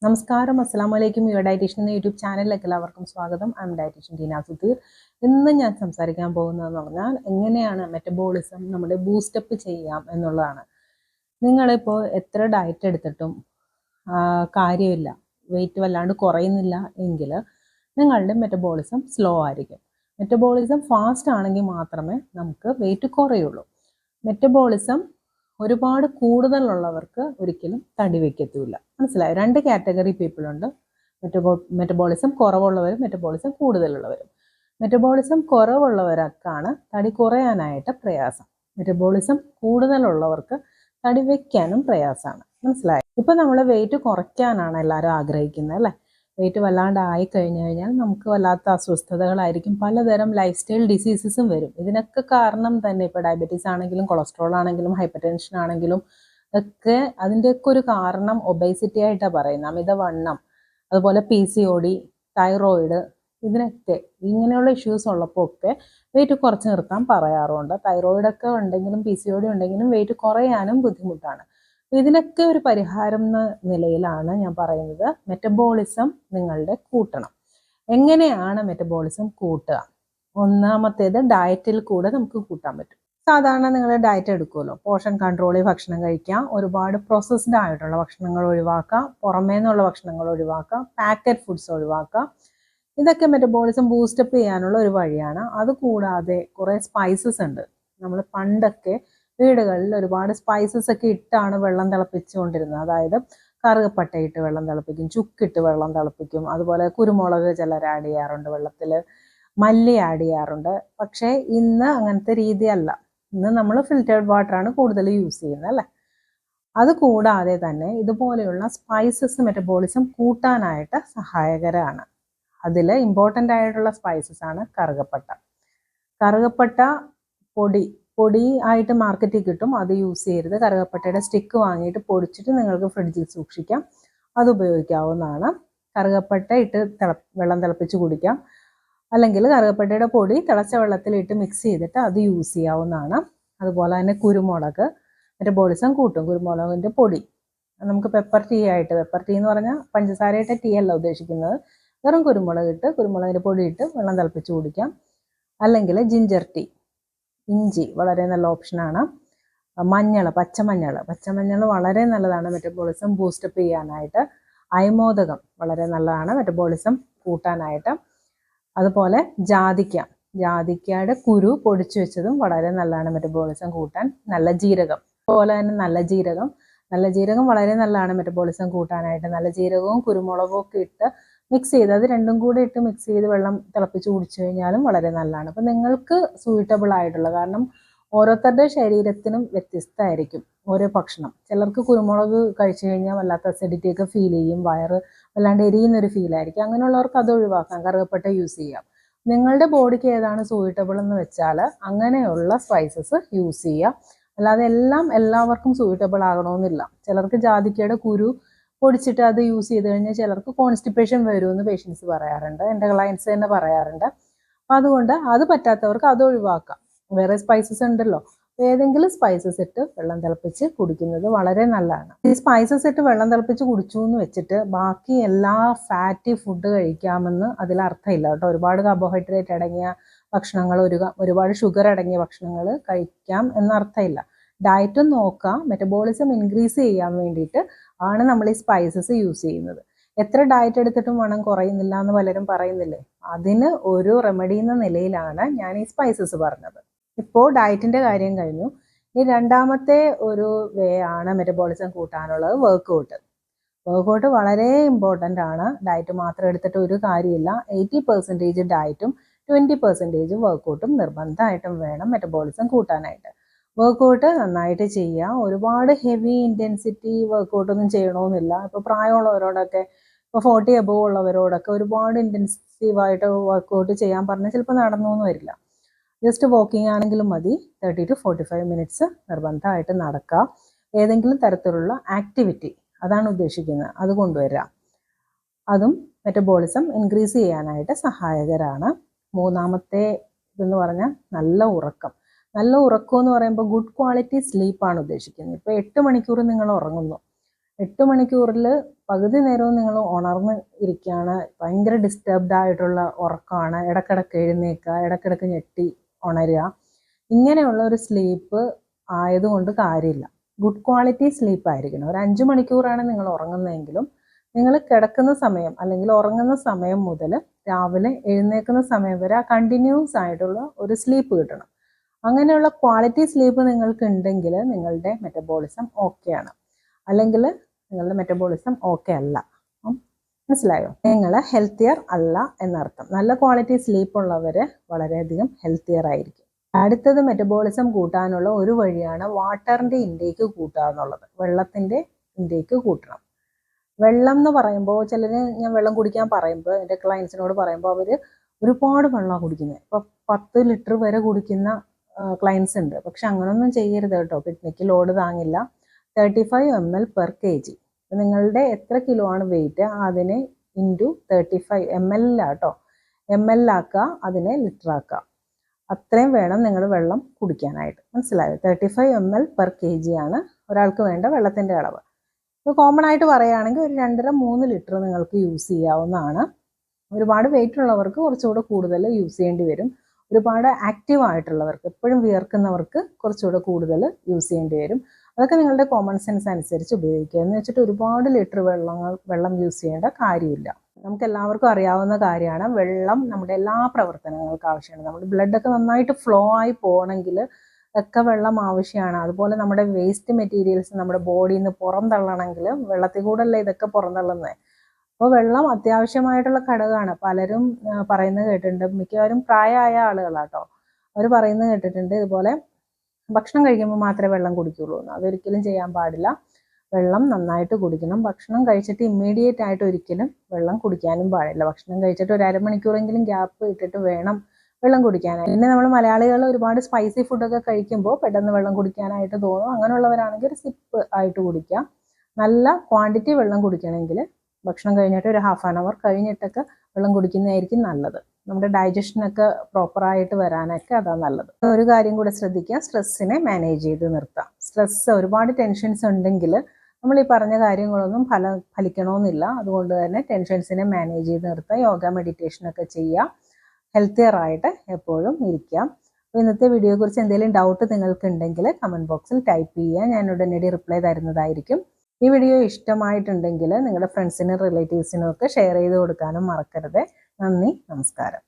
നമസ്കാരം, അസ്സലാമു അലൈക്കും. യുവർ ഡയറ്റീഷ്യൻ എന്ന യൂട്യൂബ് ചാനലിലേക്ക് എല്ലാവർക്കും സ്വാഗതം. I am dietitian Teena Sudheer. ഇന്ന് ഞാൻ സംസാരിക്കാൻ പോകുന്നതെന്ന് പറഞ്ഞാൽ എങ്ങനെയാണ് മെറ്റബോളിസം നമ്മുടെ ബൂസ്റ്റപ്പ് ചെയ്യാം എന്നുള്ളതാണ്. നിങ്ങളിപ്പോൾ എത്ര ഡയറ്റ് എടുത്തിട്ടും കാര്യമില്ല, വെയിറ്റ് വല്ലാണ്ട് കുറയുന്നില്ല എങ്കിൽ നിങ്ങളുടെ മെറ്റബോളിസം സ്ലോ ആയിരിക്കും. മെറ്റബോളിസം ഫാസ്റ്റ് ആണെങ്കിൽ മാത്രമേ നമുക്ക് വെയിറ്റ് കുറയുള്ളൂ. മെറ്റബോളിസം ഒരുപാട് കൂടുതലുള്ളവർക്ക് ഒരിക്കലും തടി വയ്ക്കത്തുമില്ല. മനസ്സിലായോ? രണ്ട് കാറ്റഗറി പീപ്പിൾ ഉണ്ട്. മെറ്റബോളിസം കുറവുള്ളവരും മെറ്റബോളിസം കൂടുതലുള്ളവരും. മെറ്റബോളിസം കുറവുള്ളവർക്കാണ് തടി കുറയാനായിട്ട് പ്രയാസം. മെറ്റബോളിസം കൂടുതലുള്ളവർക്ക് തടി വയ്ക്കാനും പ്രയാസമാണ്. മനസ്സിലായോ? ഇപ്പം നമ്മൾ വെയിറ്റ് കുറയ്ക്കാനാണ് എല്ലാവരും ആഗ്രഹിക്കുന്നത്, അല്ലേ? വെയിറ്റ് വല്ലാണ്ട് ആയി കഴിഞ്ഞു കഴിഞ്ഞാൽ നമുക്ക് വല്ലാത്ത അസ്വസ്ഥതകളായിരിക്കും, പലതരം ലൈഫ് സ്റ്റൈൽ ഡിസീസസും വരും. ഇതിനൊക്കെ കാരണം തന്നെ ഇപ്പോൾ ഡയബറ്റീസ് ആണെങ്കിലും കൊളസ്ട്രോൾ ആണെങ്കിലും ഹൈപ്പർ ടെൻഷൻ ആണെങ്കിലും ഒക്കെ അതിൻ്റെയൊക്കെ ഒരു കാരണം ഒബേസിറ്റി ആയിട്ടാണ് പറയുന്നത്. അമിതവണ്ണം, അതുപോലെ PCOD, തൈറോയിഡ്, ഇതിനൊക്കെ ഇങ്ങനെയുള്ള ഇഷ്യൂസ് ഉള്ളപ്പോൾ ഒക്കെ വെയിറ്റ് കുറച്ച് നിർത്താൻ പറയാറുണ്ട്. തൈറോയിഡൊക്കെ ഉണ്ടെങ്കിലും PCOD ഉണ്ടെങ്കിലും വെയിറ്റ് കുറയാനും ബുദ്ധിമുട്ടാണ്. ഇതിനൊക്കെ ഒരു പരിഹാരം എന്ന നിലയിലാണ് ഞാൻ പറയുന്നത്, മെറ്റബോളിസം നിങ്ങളുടെ കൂട്ടണം. എങ്ങനെയാണ് മെറ്റബോളിസം കൂട്ടുക? ഒന്നാമത്തേത്, ഡയറ്റിൽ കൂടെ നമുക്ക് കൂട്ടാൻ പറ്റും. സാധാരണ നിങ്ങൾ ഡയറ്റ് എടുക്കുമല്ലോ, പോർഷൻ കൺട്രോളിൽ ഭക്ഷണം കഴിക്കാം, ഒരുപാട് പ്രോസസ്ഡ് ആയിട്ടുള്ള ഭക്ഷണങ്ങൾ ഒഴിവാക്കാം, പുറമേ നിന്നുള്ള ഭക്ഷണങ്ങൾ ഒഴിവാക്കാം, പാക്കറ്റ് ഫുഡ്സ് ഒഴിവാക്കാം. ഇതൊക്കെ മെറ്റബോളിസം ബൂസ്റ്റപ്പ് ചെയ്യാനുള്ള ഒരു വഴിയാണ്. അതുകൂടാതെ കുറേ സ്പൈസസ് ഉണ്ട്. നമ്മൾ പണ്ടൊക്കെ വീടുകളിൽ ഒരുപാട് സ്പൈസസ് ഒക്കെ ഇട്ടാണ് വെള്ളം തിളപ്പിച്ചുകൊണ്ടിരുന്നത്. അതായത് കറുകപ്പട്ടയിട്ട് വെള്ളം തിളപ്പിക്കും, ചുക്കിട്ട് വെള്ളം തിളപ്പിക്കും, അതുപോലെ കുരുമുളക് ചിലർ ആഡ് ചെയ്യാറുണ്ട് വെള്ളത്തിൽ, മല്ലി ആഡ് ചെയ്യാറുണ്ട്. പക്ഷേ ഇന്ന് അങ്ങനത്തെ രീതിയല്ല. ഇന്ന് നമ്മൾ ഫിൽറ്റേർഡ് വാട്ടറാണ് കൂടുതൽ യൂസ് ചെയ്യുന്നത്, അല്ലേ? അതുകൂടാതെ തന്നെ ഇതുപോലെയുള്ള സ്പൈസസ് മെറ്റബോളിസം കൂട്ടാനായിട്ട് സഹായകരമാണ്. അതിൽ ഇമ്പോർട്ടൻ്റ് ആയിട്ടുള്ള സ്പൈസസ് ആണ് കറുകപ്പട്ട. കറുകപ്പട്ട പൊടി ആയിട്ട് മാർക്കറ്റിൽ കിട്ടും, അത് യൂസ് ചെയ്യരുത്. കറുകപ്പട്ടയുടെ സ്റ്റിക്ക് വാങ്ങിയിട്ട് പൊടിച്ചിട്ട് നിങ്ങൾക്ക് ഫ്രിഡ്ജിൽ സൂക്ഷിക്കാം, അത് ഉപയോഗിക്കാവുന്നതാണ്. കറുകപ്പട്ട ഇട്ട് വെള്ളം തിളപ്പിച്ച് കുടിക്കാം, അല്ലെങ്കിൽ കറുകപ്പട്ടയുടെ പൊടി തിളച്ച വെള്ളത്തിലിട്ട് മിക്സ് ചെയ്തിട്ട് അത് യൂസ് ചെയ്യാവുന്നതാണ്. അതുപോലെ തന്നെ കുരുമുളക് മെറ്റബോളിസം കൂട്ടും. കുരുമുളകിൻ്റെ പൊടി നമുക്ക് പെപ്പർ ടീ എന്ന് പറഞ്ഞാൽ പഞ്ചസാരയിട്ട ടീ അല്ല ഉദ്ദേശിക്കുന്നത്, വെറും കുരുമുളകിൻ്റെ പൊടി ഇട്ട് വെള്ളം തിളപ്പിച്ച് കുടിക്കാം. അല്ലെങ്കിൽ ജിഞ്ചർ ടീ, ഇഞ്ചി വളരെ നല്ല ഓപ്ഷനാണ്. പച്ചമഞ്ഞൾ വളരെ നല്ലതാണ് മെറ്റബോളിസം ബൂസ്റ്റപ്പ് ചെയ്യാനായിട്ട്. അയമോദകം വളരെ നല്ലതാണ് മെറ്റബോളിസം കൂട്ടാനായിട്ട്. അതുപോലെ ജാതിക്കയുടെ കുരു പൊടിച്ചു വെച്ചതും വളരെ നല്ലതാണ് മെറ്റബോളിസം കൂട്ടാൻ. നല്ല ജീരകം വളരെ നല്ലതാണ് മെറ്റബോളിസം കൂട്ടാനായിട്ട്. നല്ല ജീരകവും കുരുമുളകും ഒക്കെ ഇട്ട് മിക്സ് ചെയ്ത്, അത് രണ്ടും കൂടെ ഇട്ട് മിക്സ് ചെയ്ത് വെള്ളം തിളപ്പിച്ച് കുടിച്ചു കഴിഞ്ഞാലും വളരെ നല്ലതാണ്. അപ്പം നിങ്ങൾക്ക് സൂയിറ്റബിൾ ആയിട്ടുള്ള, കാരണം ഓരോരുത്തരുടെ ശരീരത്തിനും വ്യത്യസ്തമായിരിക്കും ഓരോ ഭക്ഷണം. ചിലർക്ക് കുരുമുളക് കഴിച്ചു കഴിഞ്ഞാൽ വല്ലാത്ത അസിഡിറ്റി ഒക്കെ ഫീൽ ചെയ്യും, വയറ് വല്ലാണ്ട് എരിയുന്നൊരു ഫീലായിരിക്കും. അങ്ങനെയുള്ളവർക്ക് അത് ഒഴിവാക്കാം, കറുകപ്പട്ട യൂസ് ചെയ്യാം. നിങ്ങളുടെ ബോഡിക്ക് ഏതാണ് സൂയിറ്റബിൾ എന്ന് വെച്ചാൽ അങ്ങനെയുള്ള സ്പൈസസ് യൂസ് ചെയ്യുക. അല്ലാതെ എല്ലാവർക്കും സൂയിറ്റബിൾ ആകണമെന്നില്ല. ചിലർക്ക് ജാതിക്കയുടെ കുരു പൊടിച്ചിട്ട് അത് യൂസ് ചെയ്ത് കഴിഞ്ഞാൽ ചിലർക്ക് കോൺസ്റ്റിപ്പേഷൻ വരുമെന്ന് പേഷ്യൻസ് പറയാറുണ്ട്, എൻ്റെ ക്ലയൻസ് തന്നെ പറയാറുണ്ട്. അപ്പം അതുകൊണ്ട് അത് പറ്റാത്തവർക്ക് അത് ഒഴിവാക്കാം. വേറെ സ്പൈസസ് ഉണ്ടല്ലോ, ഏതെങ്കിലും സ്പൈസസ് ഇട്ട് വെള്ളം തിളപ്പിച്ച് കുടിക്കുന്നത് വളരെ നല്ലതാണ്. ഈ സ്പൈസസ് ഇട്ട് വെള്ളം തിളപ്പിച്ച് കുടിച്ചു എന്ന് വെച്ചിട്ട് ബാക്കി എല്ലാ ഫാറ്റി ഫുഡ് കഴിക്കാമെന്ന് അതിൽ അർത്ഥമില്ല കേട്ടോ. ഒരുപാട് കാർബോഹൈഡ്രേറ്റ് അടങ്ങിയ ഭക്ഷണങ്ങൾ, ഒരുപാട് ഷുഗർ അടങ്ങിയ ഭക്ഷണങ്ങൾ കഴിക്കാം എന്നർത്ഥമില്ല. ഡയറ്റും നോക്കാം, മെറ്റബോളിസം ഇൻക്രീസ് ചെയ്യാൻ വേണ്ടിയിട്ട് ആണ് നമ്മൾ ഈ സ്പൈസസ് യൂസ് ചെയ്യുന്നത്. എത്ര ഡയറ്റ് എടുത്തിട്ടും വണ്ണം കുറയുന്നില്ല എന്ന് പലരും പറയുന്നില്ലേ, അതിന് ഒരു റെമഡി എന്ന നിലയിലാണ് ഞാൻ ഈ സ്പൈസസ് പറഞ്ഞത്. ഇപ്പോൾ ഡയറ്റിൻ്റെ കാര്യം കഴിഞ്ഞു. ഈ രണ്ടാമത്തെ ഒരു വേ ആണ് മെറ്റബോളിസം കൂട്ടാനുള്ളത്, വർക്കൗട്ട് വളരെ ഇമ്പോർട്ടൻ്റ് ആണ്. ഡയറ്റ് മാത്രം എടുത്തിട്ട് ഒരു കാര്യമില്ല. 80% ഡയറ്റും 20% വർക്കൗട്ടും നിർബന്ധമായിട്ടും വേണം മെറ്റബോളിസം കൂട്ടാനായിട്ട്. വർക്കൗട്ട് നന്നായിട്ട് ചെയ്യുക. ഒരുപാട് ഹെവി ഇൻറ്റൻസിറ്റി വർക്കൗട്ടൊന്നും ചെയ്യണമെന്നില്ല. ഇപ്പോൾ പ്രായമുള്ളവരോടൊക്കെ, ഇപ്പോൾ 40 എബോവ് ഉള്ളവരോടൊക്കെ ഒരുപാട് ഇൻറ്റൻസീവായിട്ട് വർക്കൗട്ട് ചെയ്യാൻ പറഞ്ഞാൽ ചിലപ്പോൾ നടന്നൊന്നും വരില്ല. ജസ്റ്റ് വാക്കിംഗ് ആണെങ്കിലും മതി. 30 to 45 മിനിറ്റ്സ് നിർബന്ധമായിട്ട് നടക്കുക. ഏതെങ്കിലും തരത്തിലുള്ള ആക്ടിവിറ്റി, അതാണ് ഉദ്ദേശിക്കുന്നത്, അത് കൊണ്ടുവരിക. അതും മെറ്റബോളിസം ഇൻക്രീസ് ചെയ്യാനായിട്ട് സഹായകരമാണ്. മൂന്നാമത്തെ ഇതെന്ന് പറഞ്ഞാൽ നല്ല ഉറക്കം എന്ന് പറയുമ്പോൾ ഗുഡ് ക്വാളിറ്റി സ്ലീപ്പാണ് ഉദ്ദേശിക്കുന്നത്. ഇപ്പോൾ 8 മണിക്കൂർ നിങ്ങൾ ഉറങ്ങുന്നു, 8 മണിക്കൂറിൽ പകുതി നേരവും നിങ്ങൾ ഉണർന്ന് ഇരിക്കുകയാണ്, ഭയങ്കര ഡിസ്റ്റർബ്ഡ് ആയിട്ടുള്ള ഉറക്കമാണ്, ഇടക്കിടക്ക് എഴുന്നേൽക്കുക, ഇടക്കിടക്ക് ഞെട്ടി ഉണരുക, ഇങ്ങനെയുള്ള ഒരു സ്ലീപ്പ് ആയതുകൊണ്ട് കാര്യമില്ല. ഗുഡ് ക്വാളിറ്റി സ്ലീപ്പ് ആയിരിക്കണം. ഒരു 5 മണിക്കൂറാണ് നിങ്ങൾ ഉറങ്ങുന്നതെങ്കിലും നിങ്ങൾ കിടക്കുന്ന സമയം അല്ലെങ്കിൽ ഉറങ്ങുന്ന സമയം മുതൽ രാവിലെ എഴുന്നേൽക്കുന്ന സമയം വരെ ആ കണ്ടിന്യൂസ് ആയിട്ടുള്ള ഒരു സ്ലീപ്പ് കിട്ടണം. അങ്ങനെയുള്ള ക്വാളിറ്റി സ്ലീപ്പ് നിങ്ങൾക്ക് ഉണ്ടെങ്കിൽ നിങ്ങളുടെ മെറ്റബോളിസം ഓക്കെയാണ്. അല്ലെങ്കിൽ നിങ്ങളുടെ മെറ്റബോളിസം ഓക്കെ അല്ല. മനസ്സിലായോ? നിങ്ങൾ ഹെൽത്തിയർ അല്ല എന്നർത്ഥം. നല്ല ക്വാളിറ്റി സ്ലീപ്പ് ഉള്ളവർ വളരെയധികം ഹെൽത്തിയർ ആയിരിക്കും. അടുത്തത് മെറ്റബോളിസം കൂട്ടാനുള്ള ഒരു വഴിയാണ് വാട്ടറിൻ്റെ ഇൻടേക്ക് കൂട്ടുക എന്നുള്ളത്. വെള്ളത്തിൻ്റെ ഇൻടേക്ക് കൂട്ടണം. വെള്ളം എന്ന് പറയുമ്പോൾ ഞാൻ വെള്ളം കുടിക്കാൻ പറയുമ്പോൾ എൻ്റെ ക്ലയൻസിനോട് പറയുമ്പോൾ അവർ ഒരുപാട് വെള്ളമാണ് കുടിക്കുന്നത്. ഇപ്പോൾ 10 ലിറ്റർ വരെ കുടിക്കുന്ന ക്ലയൻസ് ഉണ്ട്. പക്ഷെ അങ്ങനൊന്നും ചെയ്യരുത് കേട്ടോ, കിഡ്നിക്ക് ലോഡ് താങ്ങില്ല. 35 ml per kg. നിങ്ങളുടെ എത്ര കിലോ ആണ് വെയിറ്റ് അതിനെ ഇൻറ്റു 35 ml കേട്ടോ, ml ആക്കുക, അതിനെ ലിറ്റർ ആക്കുക. അത്രയും വേണം നിങ്ങൾ വെള്ളം കുടിക്കാനായിട്ട്. മനസ്സിലായോ? 35 ml per kg ആണ് ഒരാൾക്ക് വേണ്ട വെള്ളത്തിൻ്റെ അളവ്. ഇപ്പോൾ കോമൺ ആയിട്ട് പറയുകയാണെങ്കിൽ ഒരു 2.5-3 ലിറ്റർ നിങ്ങൾക്ക് യൂസ് ചെയ്യാവുന്നതാണ്. ഒരുപാട് വെയിറ്റ് ഉള്ളവർക്ക് കുറച്ചുകൂടെ കൂടുതൽ യൂസ് ചെയ്യേണ്ടി വരും. ഒരുപാട് ആക്റ്റീവ് ആയിട്ടുള്ളവർക്ക്, എപ്പോഴും വിയർക്കുന്നവർക്ക് കുറച്ചുകൂടെ കൂടുതൽ യൂസ് ചെയ്യേണ്ടി വരും. അതൊക്കെ നിങ്ങളുടെ കോമൺ സെൻസ് അനുസരിച്ച് ഉപയോഗിക്കുക. എന്ന് വെച്ചിട്ട് ഒരുപാട് ലിറ്റർ വെള്ളം യൂസ് ചെയ്യേണ്ട കാര്യമില്ല. നമുക്ക് എല്ലാവർക്കും അറിയാവുന്ന കാര്യമാണ്, വെള്ളം നമ്മുടെ എല്ലാ പ്രവർത്തനങ്ങൾക്ക് ആവശ്യമാണ്. നമ്മുടെ ബ്ലഡൊക്കെ നന്നായിട്ട് ഫ്ലോ ആയി പോകണമെങ്കിൽ ഒക്കെ വെള്ളം ആവശ്യമാണ്. അതുപോലെ നമ്മുടെ വേസ്റ്റ് മെറ്റീരിയൽസ് നമ്മുടെ ബോഡിയിൽ നിന്ന് പുറന്തള്ളണമെങ്കിൽ വെള്ളത്തിൽ കൂടെയല്ലേ ഇതൊക്കെ പുറന്തള്ളുന്നത്. അപ്പോൾ വെള്ളം അത്യാവശ്യമായിട്ടുള്ള ഘടകമാണ്. പലരും പറയുന്നത് കേട്ടിട്ടുണ്ട്, മിക്കവാറും പ്രായമായ ആളുകളാട്ടോ, അവർ പറയുന്നത് കേട്ടിട്ടുണ്ട് ഇതുപോലെ ഭക്ഷണം കഴിക്കുമ്പോൾ മാത്രമേ വെള്ളം കുടിക്കുള്ളൂ എന്ന്. അതൊരിക്കലും ചെയ്യാൻ പാടില്ല. വെള്ളം നന്നായിട്ട് കുടിക്കണം. ഭക്ഷണം കഴിച്ചിട്ട് ഇമ്മീഡിയറ്റ് ആയിട്ട് ഒരിക്കലും വെള്ളം കുടിക്കാനും പാടില്ല. ഭക്ഷണം കഴിച്ചിട്ട് ഒരു അരമണിക്കൂറെങ്കിലും ഗ്യാപ്പ് ഇട്ടിട്ട് വേണം വെള്ളം കുടിക്കാനായിട്ട്. പിന്നെ നമ്മൾ മലയാളികൾ ഒരുപാട് സ്പൈസി ഫുഡൊക്കെ കഴിക്കുമ്പോൾ പെട്ടെന്ന് വെള്ളം കുടിക്കാനായിട്ട് തോന്നും. അങ്ങനെയുള്ളവരാണെങ്കിൽ ഒരു സിപ്പ് ആയിട്ട് കുടിക്കാം. നല്ല ക്വാണ്ടിറ്റി വെള്ളം കുടിക്കണമെങ്കിൽ ഭക്ഷണം കഴിഞ്ഞിട്ട് ഒരു 1/2 hour കഴിഞ്ഞിട്ടൊക്കെ വെള്ളം കുടിക്കുന്നതായിരിക്കും നല്ലത്. നമ്മുടെ ഡൈജഷനൊക്കെ പ്രോപ്പറായിട്ട് വരാനൊക്കെ അതാണ് നല്ലത്. ഒരു കാര്യം കൂടെ ശ്രദ്ധിക്കുക, സ്ട്രെസ്സിനെ മാനേജ് ചെയ്ത് നിർത്താം. സ്ട്രെസ്, ഒരുപാട് ടെൻഷൻസ് ഉണ്ടെങ്കിൽ നമ്മൾ ഈ പറഞ്ഞ കാര്യങ്ങളൊന്നും ഫലിക്കണമെന്നില്ല. അതുകൊണ്ട് തന്നെ ടെൻഷൻസിനെ മാനേജ് ചെയ്ത് നിർത്തുക, യോഗ മെഡിറ്റേഷനൊക്കെ ചെയ്യുക, ഹെൽത്തിയർ ആയിട്ട് എപ്പോഴും ഇരിക്കാം. അപ്പോൾ ഇന്നത്തെ വീഡിയോയെക്കുറിച്ച് എന്തെങ്കിലും ഡൗട്ട് നിങ്ങൾക്ക് ഉണ്ടെങ്കിൽ കമൻറ്റ് ബോക്സിൽ ടൈപ്പ് ചെയ്യുക, ഞാൻ ഉടനടി റിപ്ലൈ തരുന്നതായിരിക്കും. ഈ വീഡിയോ ഇഷ്ടമായിട്ടുണ്ടെങ്കിൽ നിങ്ങളുടെ ഫ്രണ്ട്സിനും റിലേറ്റീവ്സിനും ഒക്കെ ഷെയർ ചെയ്ത് കൊടുക്കാനും മറക്കരുത്. നന്ദി, നമസ്കാരം.